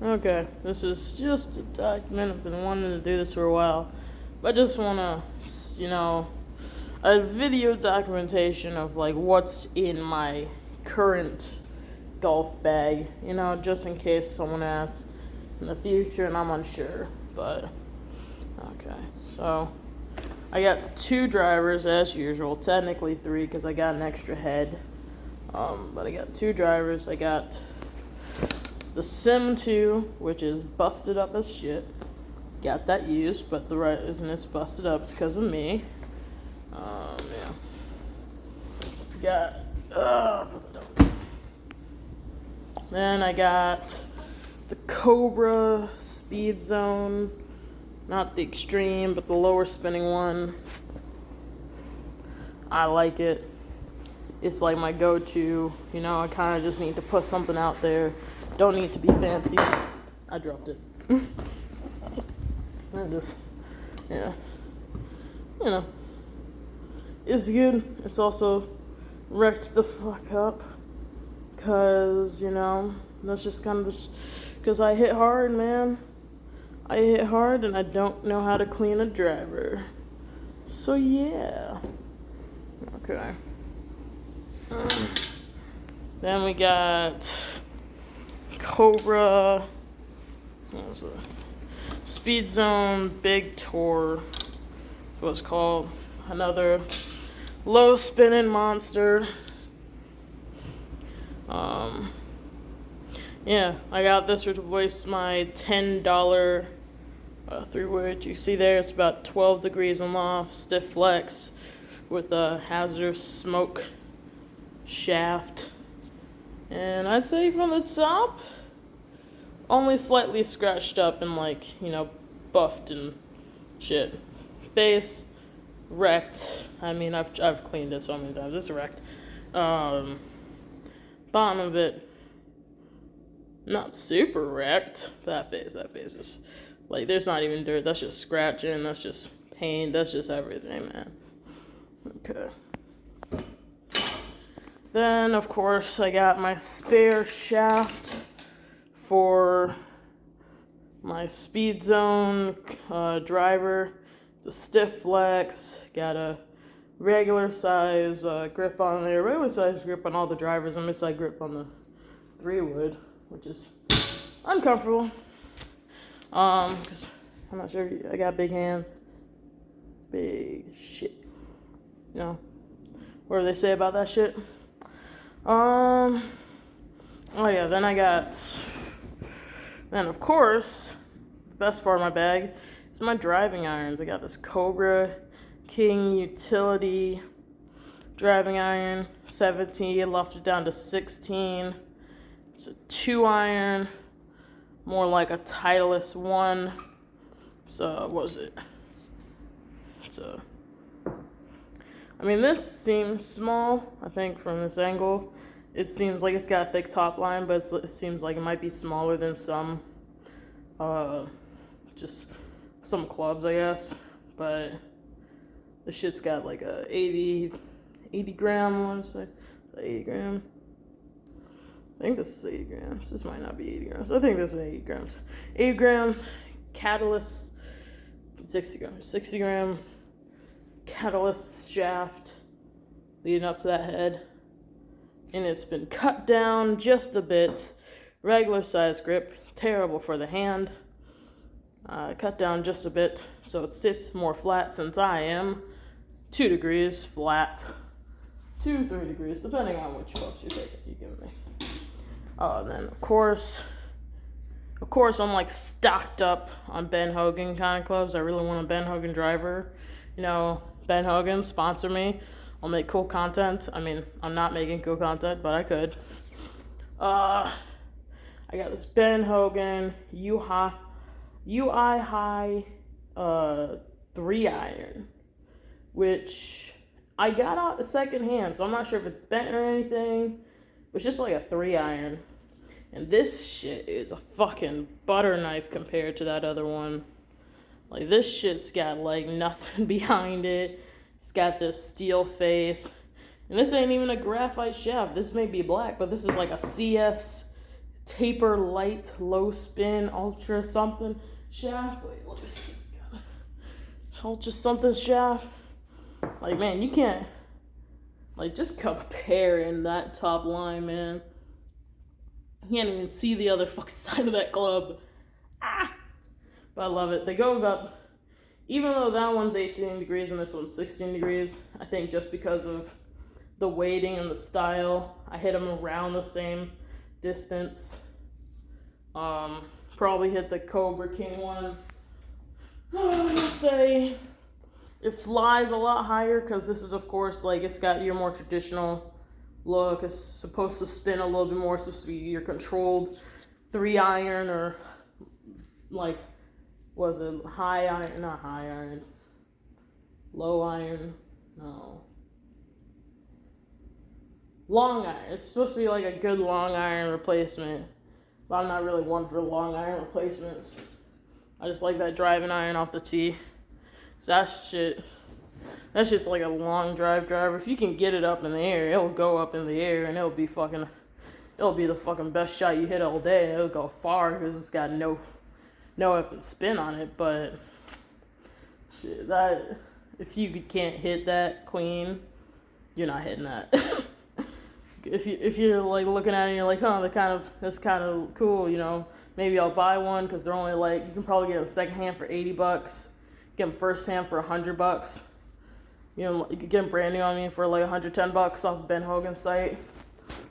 Okay, this is just a document. I've been wanting to do this for a while. But I just want to, a video documentation of like what's in my current golf bag, just in case someone asks in the future and I'm unsure. But, okay, so I got 2 drivers as usual, technically 3 because I got an extra head. But I got 2 drivers. I got the Sim 2, which is busted up as shit. Got that used, but the reason it's busted up is because of me. Yeah. Then I got the Cobra Speed Zone. Not the extreme, but the lower spinning one. I like it. It's like my go-to. I kind of just need to put something out there. Don't need to be fancy. I dropped it. I just, yeah. It's good. It's also wrecked the fuck up. Because, that's just kind of because I hit hard, man. I hit hard and I don't know how to clean a driver. So, yeah. Okay. Then we got Cobra. What was it? Speed Zone Big Tour. That's what it's called. Another low spinning monster. Yeah, I got this to replace my $10 3-wood. You see there, it's about 12 degrees in loft, stiff flex with a hazardous smoke shaft. And I'd say from the top, only slightly scratched up and buffed and shit. Face wrecked. I mean, I've cleaned it so many times. It's wrecked. Bottom of it, not super wrecked. That face is there's not even dirt. That's just scratching. That's just paint. That's just everything, man. Okay. Then, of course, I got my spare shaft for my Speed Zone driver. It's a stiff flex. Got a regular size grip on there. Regular size grip on all the drivers. A mid-side grip on the 3-wood, which is uncomfortable. Because I'm not sure. I got big hands. Big shit. What do they say about that shit? Oh yeah, then of course, the best part of my bag is my driving irons. I got this Cobra King Utility driving iron, 17, lofted down to 16. It's a 2-iron, more like a Titleist 1. So, what is it? This seems small, I think, from this angle. It seems like it's got a thick top line, but it seems like it might be smaller than some, just some clubs, I guess. But the shit's got like a 80 gram, I want to say. 80 gram. I think this is 80 grams. This might not be 80 grams. I think this is 80 grams. 80 gram Catalyst, 60 grams. 60 gram Catalyst shaft leading up to that head. And it's been cut down just a bit. Regular size grip, terrible for the hand. Cut down just a bit so it sits more flat, since I am 2 degrees flat. 2-3 degrees, depending on which clubs you give me. And then of course I'm stocked up on Ben Hogan kind of clubs. I really want a Ben Hogan driver. Ben Hogan, sponsor me. I'll make cool content. I'm not making cool content, but I could. I got this Ben Hogan UI High 3-iron, which I got out secondhand, so I'm not sure if it's bent or anything. It's just like a 3-iron. And this shit is a fucking butter knife compared to that other one. This shit's got nothing behind it. It's got this steel face. And this ain't even a graphite shaft. This may be black, but this is like a CS taper light low spin ultra something shaft. Wait, let me see. Ultra something shaft. Like, man, you can't, like, just comparing that top line, man. You can't even see the other fucking side of that club. But I love it. They go about, even though that one's 18 degrees and this one's 16 degrees, I think just because of the weighting and the style, I hit them around the same distance. Probably hit the Cobra King one. I'd say it flies a lot higher because this is, of course, like, it's got your more traditional look. It's supposed to spin a little bit more, supposed to be your controlled 3-iron or, like, was it high iron? Not high iron. Low iron? No. Long iron. It's supposed to be like a good long iron replacement. But I'm not really one for long iron replacements. I just like that driving iron off the tee. So that shit's like a long driver. If you can get it up in the air, it'll go up in the air and it'll be the fucking best shot you hit all day. And it'll go far because it's got no effing spin on it. But shit, that, if you can't hit that clean, you're not hitting that. If you're like looking at it and you're like, oh, that's kind of cool, you know, maybe I'll buy one because they're only like, you can probably get them secondhand for $80, get them first hand for $100. You know, you could get them brand new on me for like $110 off Ben Hogan's site.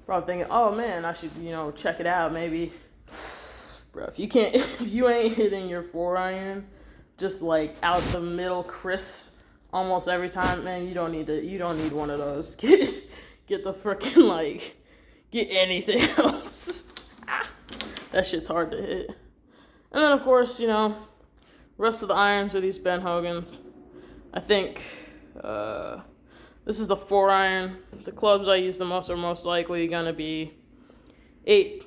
Probably thinking, oh man, I should, you know, check it out maybe. Bro, if you ain't hitting your 4-iron just like out the middle crisp almost every time, man, you don't need one of those. Get the freaking, like, get anything else. That shit's hard to hit. And then, of course, you know, rest of the irons are these Ben Hogans. I think this is the 4-iron. The clubs I use the most are most likely going to be 8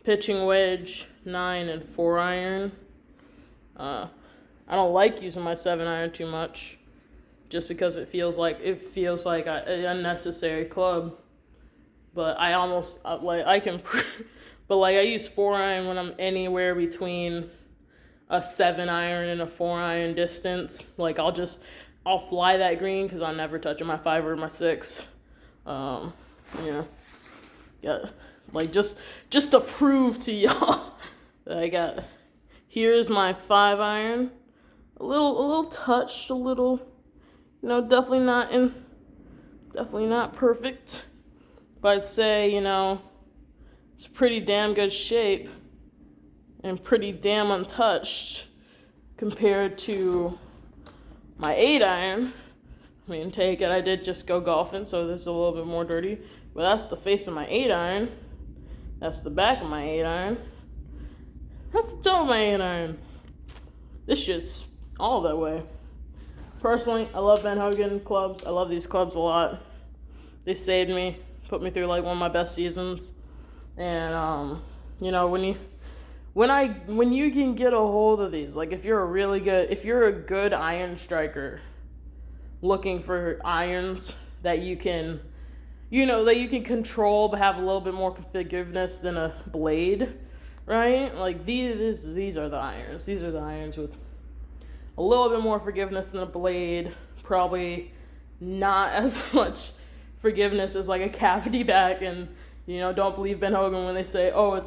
pitching wedge, 9, and 4-iron. I don't like using my 7-iron too much, just because it feels like an unnecessary club. But I almost but I use 4-iron when I'm anywhere between a 7-iron and a 4-iron distance. Like I'll fly that green because I'm never touching my 5 or my 6. Yeah, like just to prove to y'all that I got. Here's my 5-iron, a little touched, a little. You know, definitely not perfect, but I'd say, you know, it's pretty damn good shape and pretty damn untouched compared to my 8-iron. I mean, take it, I did just go golfing, so this is a little bit more dirty, but that's the face of my 8-iron. That's the back of my 8-iron. That's the toe of my 8-iron. This shit's all that way. Personally, I love Ben Hogan clubs. I love these clubs a lot. They saved me, put me through like one of my best seasons. And you know, when you can get a hold of these, like if you're a good iron striker looking for irons that you can control but have a little bit more forgiveness than a blade, right? Like these are the irons. These are the irons with a little bit more forgiveness than a blade, probably not as much forgiveness as like a cavity back. And you know, don't believe Ben Hogan when they say, oh, it's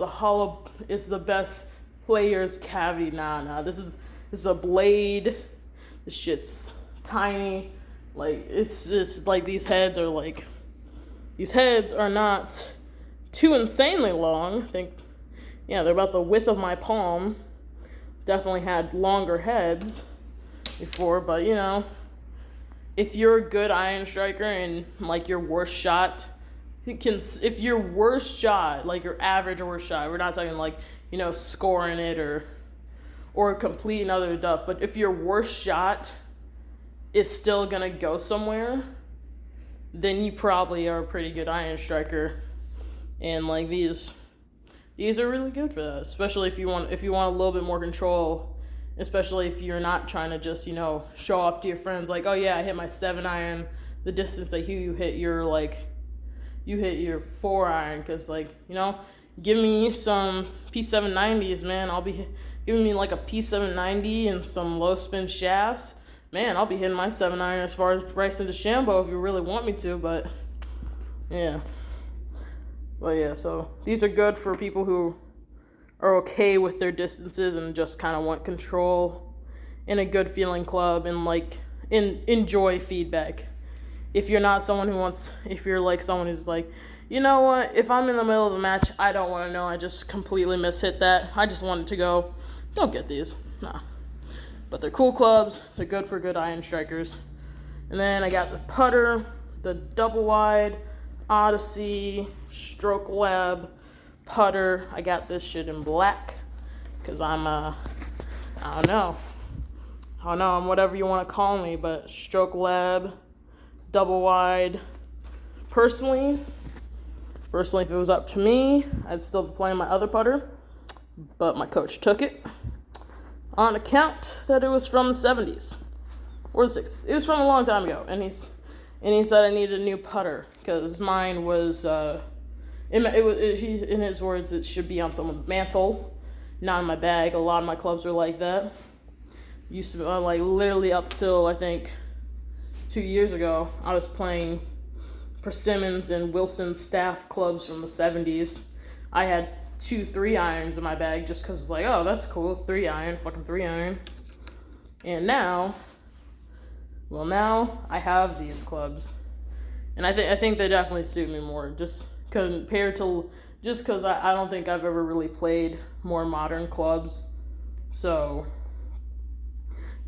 the best player's cavity. Nah, this is a blade. This shit's tiny. Like, it's just like these heads are not too insanely long. I think, yeah, they're about the width of my palm. Definitely had longer heads before, but you know, if you're a good iron striker and like your worst shot, if your worst shot, like your average worst shot, we're not talking like, you know, scoring it or completing other stuff, but if your worst shot is still gonna go somewhere, then you probably are a pretty good iron striker. And like these are really good for that, especially if you want a little bit more control. Especially if you're not trying to just, you know, show off to your friends like, oh yeah, I hit my 7-iron the distance that you hit your you hit your 4-iron, because, like, you know, give me some P790s, man. I'll be giving me like a P790 and some low spin shafts. Man, I'll be hitting my 7-iron as far as Bryson DeChambeau if you really want me to, but yeah. But yeah, so these are good for people who are okay with their distances and just kind of want control in a good feeling club and like enjoy feedback. If you're not someone who wants, if you're like someone who's like, you know what, if I'm in the middle of a match, I don't want to know, I just completely mishit that, I just want it to go, don't get these. Nah. But they're cool clubs, they're good for good iron strikers. And then I got the putter, the double wide Odyssey Stroke Lab putter. I got this shit in black because I'm I don't know, I'm whatever you want to call me, but Stroke Lab double wide. Personally, if it was up to me, I'd still be playing my other putter, but my coach took it on account that it was from the 70s or the 60s. It was from a long time ago, and he said I needed a new putter because mine was in his words, it should be on someone's mantle, not in my bag. A lot of my clubs were like that. Used to be like literally up till I think 2 years ago, I was playing Persimmons and Wilson staff clubs from the 70s. I had 2 3-irons in my bag just because it's like, oh, that's cool, 3-iron, fucking 3-iron. And now I have these clubs, and I think they definitely suit me more, just compared to, just because I don't think I've ever really played more modern clubs. So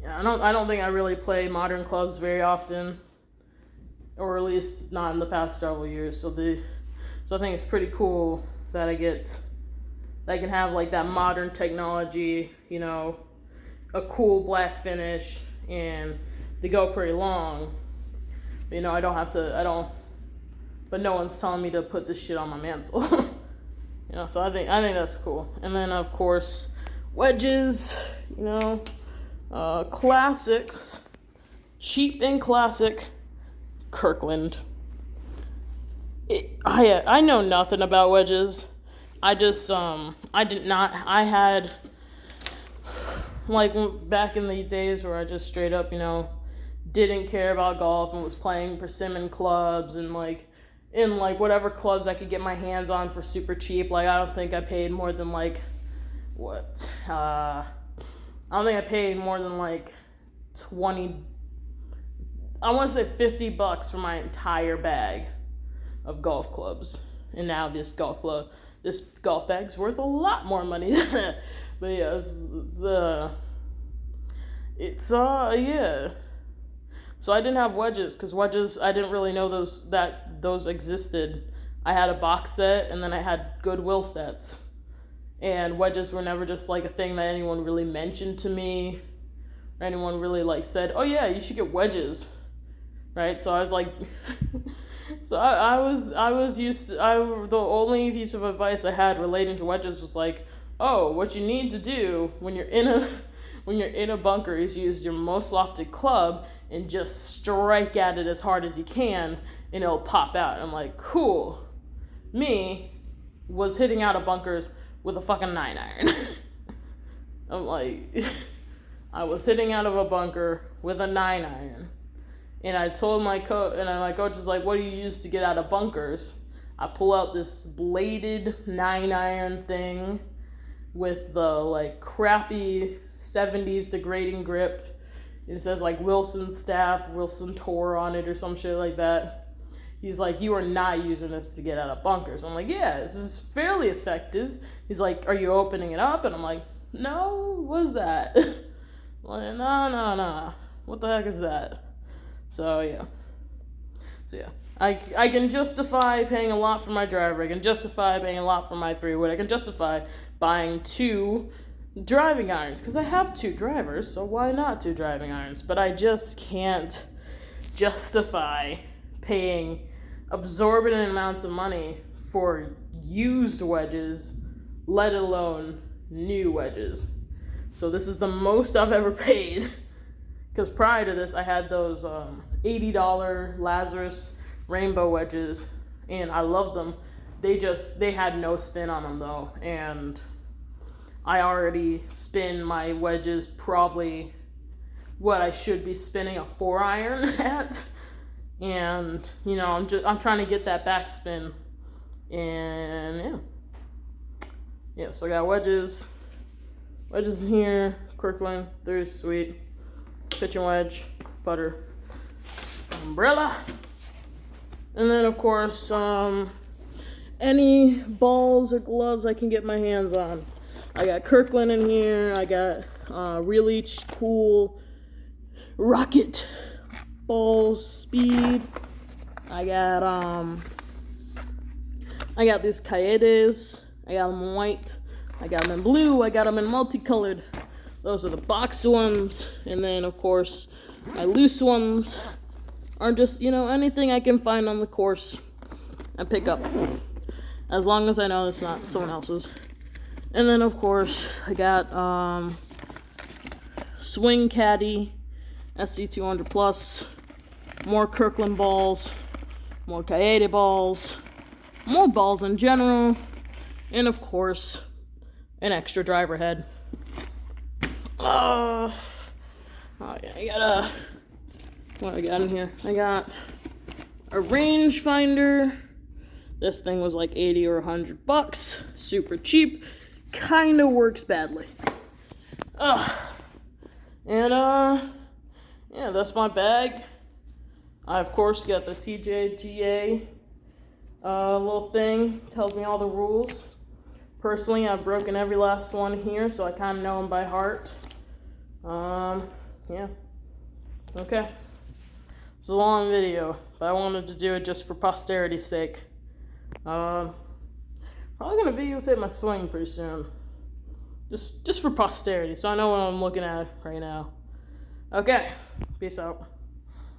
yeah, I don't think I really play modern clubs very often, or at least not in the past several years. So I think it's pretty cool that I can have like that modern technology, you know, a cool black finish, and they go pretty long. You know, but no one's telling me to put this shit on my mantle. You know, so I think that's cool. And then of course, wedges, you know, classics, cheap and classic, Kirkland. I know nothing about wedges. I had, like, back in the days where I just straight up, you know, didn't care about golf and was playing persimmon clubs and like in like whatever clubs I could get my hands on for super cheap. Like, I don't think I paid more than like I don't think I paid more than like 20, I want to say $50 for my entire bag of golf clubs. And now this golf bag's worth a lot more money than that. But yeah, yeah. So I didn't have wedges, because wedges, I didn't really know those existed. I had a box set, and then I had Goodwill sets. And wedges were never just like a thing that anyone really mentioned to me, or anyone really like said, oh yeah, you should get wedges, right? So I was like, so I was used to, the only piece of advice I had relating to wedges was like, oh, what you need to do when you're in a bunker is use your most lofted club and just strike at it as hard as you can, and it'll pop out. And I'm like, cool. Me was hitting out of bunkers with a fucking 9-iron. I'm like, I was hitting out of a bunker with a 9-iron. And I told my coach, and my coach was like, what do you use to get out of bunkers? I pull out this bladed 9-iron thing with the like crappy 70s degrading grip. It says like Wilson staff, Wilson Tour on it or some shit like that. He's like, you are not using this to get out of bunkers. I'm like, yeah, this is fairly effective. He's like, are you opening it up? And I'm like, no, what's that? I'm like, no. What the heck is that? So yeah. I can justify paying a lot for my driver. I can justify paying a lot for my 3-wood. I can justify buying 2 driving irons, because I have 2 drivers, so why not 2 driving irons? But I just can't justify paying exorbitant amounts of money for used wedges, let alone new wedges. So this is the most I've ever paid, because prior to this I had those $80 Lazarus rainbow wedges and I love them. They had no spin on them though, and I already spin my wedges probably what I should be spinning a 4-iron at, and I'm trying to get that backspin, and yeah. So I got wedges in here, Kirkland, there's sweet, pitching wedge, putter, umbrella, and then of course any balls or gloves I can get my hands on. I got Kirkland in here. I got Really Cool Rocket Balls Speed. I got these Kaedes. I got them in white. I got them in blue. I got them in multicolored. Those are the box ones. And then of course my loose ones are just anything I can find on the course and pick up, as long as I know it's not someone else's. And then of course I got Swing Caddy SC200 Plus, more Kirkland balls, more Kaede balls, more balls in general, and of course an extra driver head. Oh yeah, I got what I got in here? I got a rangefinder. This thing was like 80 or $100, super cheap. Kind of works badly. And yeah, that's my bag. I of course got the TJGA little thing, tells me all the rules. Personally, I've broken every last one here, so I kind of know them by heart. Yeah. Okay. It's a long video, but I wanted to do it just for posterity's sake. Probably gonna videotape my swing pretty soon. Just for posterity, so I know what I'm looking at right now. Okay, peace out.